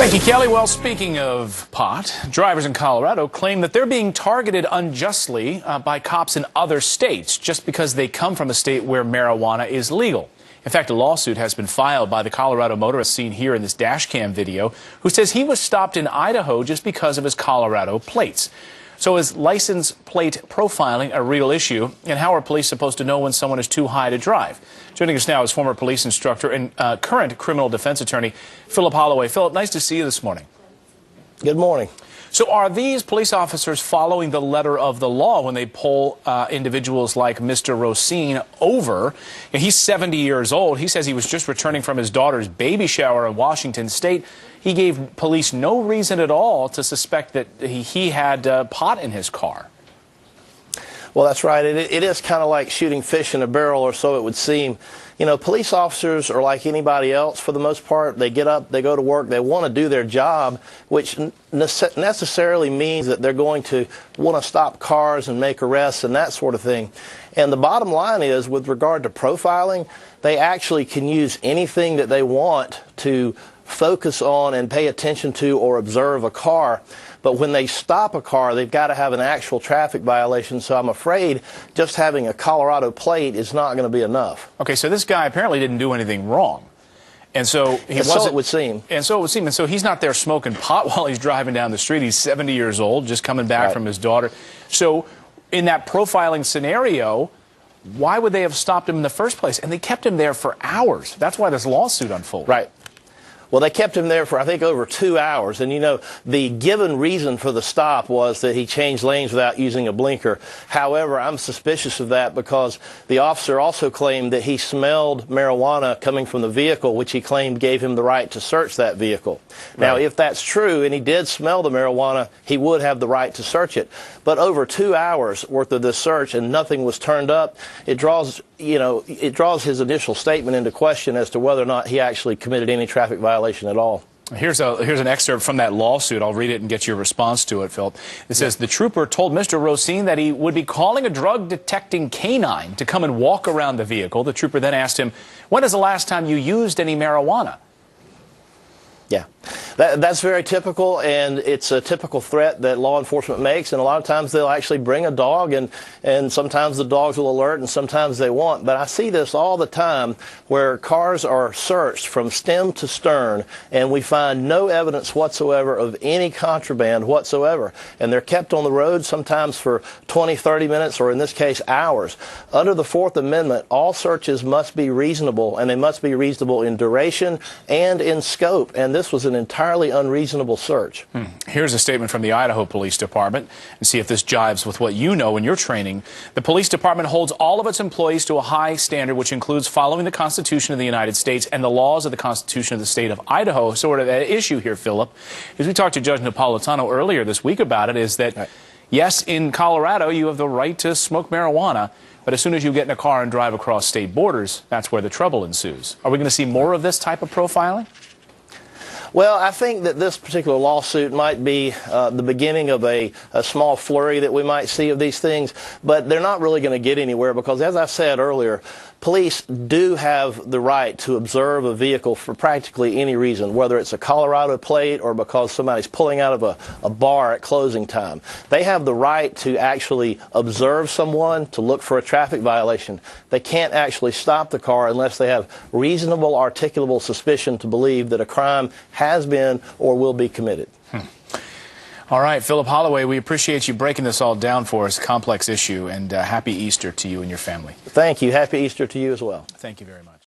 Thank you, Kelly. Well, speaking of pot, drivers in Colorado claim that they're being targeted unjustly by cops in other states just because they come from a state where marijuana is legal. In fact, a lawsuit has been filed by the Colorado motorist seen here in this dash cam video, who says he was stopped in Idaho just because of his Colorado plates. So is license plate profiling a real issue, and how are police supposed to know when someone is too high to drive? Joining us now is former police instructor and current criminal defense attorney Philip Holloway. Philip, nice to see you this morning. Good morning. So are these police officers following the letter of the law when they pull individuals like Mr. Rosine over? He's 70 years old. He says he was just returning from his daughter's baby shower in Washington State. He gave police no reason at all to suspect that he had pot in his car. Well, that's right. It is kind of like shooting fish in a barrel, or so it would seem. You know, police officers are like anybody else for the most part. They get up, they go to work, they want to do their job, which necessarily means that they're going to want to stop cars and make arrests and that sort of thing. And the bottom line is, with regard to profiling, they actually can use anything that they want to focus on and pay attention to or observe a car. But when they stop a car, they've got to have an actual traffic violation. So I'm afraid just having a Colorado plate is not going to be enough. Okay, so this guy apparently didn't do anything wrong. And so he wasn't. So it would seem. And so it would seem. And so he's not there smoking pot while he's driving down the street. He's 70 years old, just coming back from his daughter. So in that profiling scenario, why would they have stopped him in the first place? And they kept him there for hours. That's why this lawsuit unfolded. Right. Well, they kept him there for, I think, over 2 hours. And, you know, the given reason for the stop was that he changed lanes without using a blinker. However, I'm suspicious of that because the officer also claimed that he smelled marijuana coming from the vehicle, which he claimed gave him the right to search that vehicle. Now, if that's true and he did smell the marijuana, he would have the right to search it. But over 2 hours worth of this search and nothing was turned up, it draws his initial statement into question as to whether or not he actually committed any traffic violation at all. Here's an excerpt from that lawsuit. I'll read it and get your response to it, Phil. It says, the trooper told Mr. Rosine that he would be calling a drug-detecting canine to come and walk around the vehicle. The trooper then asked him, when is the last time you used any marijuana? Yeah, that's very typical, and it's a typical threat that law enforcement makes, and a lot of times they'll actually bring a dog, and sometimes the dogs will alert, and sometimes they won't. But I see this all the time where cars are searched from stem to stern, and we find no evidence whatsoever of any contraband whatsoever, and they're kept on the road sometimes for 20, 30 minutes, or in this case, hours. Under the Fourth Amendment, all searches must be reasonable, and they must be reasonable in duration and in scope, and this was an entirely unreasonable search. Here's a statement from the Idaho Police Department, and see if this jives with what you know in your training. The police department holds all of its employees to a high standard, which includes following the Constitution of the United States and the laws of the Constitution of the state of Idaho. Sort of an issue here, Philip, as we talked to Judge Napolitano earlier this week about it, is that, yes, in Colorado you have the right to smoke marijuana, but as soon as you get in a car and drive across state borders, that's where the trouble ensues. Are we going to see more of this type of profiling? Well, I think that this particular lawsuit might be the beginning of a small flurry that we might see of these things, but they're not really going to get anywhere because, as I said earlier, police do have the right to observe a vehicle for practically any reason, whether it's a Colorado plate or because somebody's pulling out of a bar at closing time. They have the right to actually observe someone, to look for a traffic violation. They can't actually stop the car unless they have reasonable, articulable suspicion to believe that a crime has been or will be committed. All right, Philip Holloway, we appreciate you breaking this all down for us. Complex issue, and happy Easter to you and your family. Thank you. Happy Easter to you as well. Thank you very much.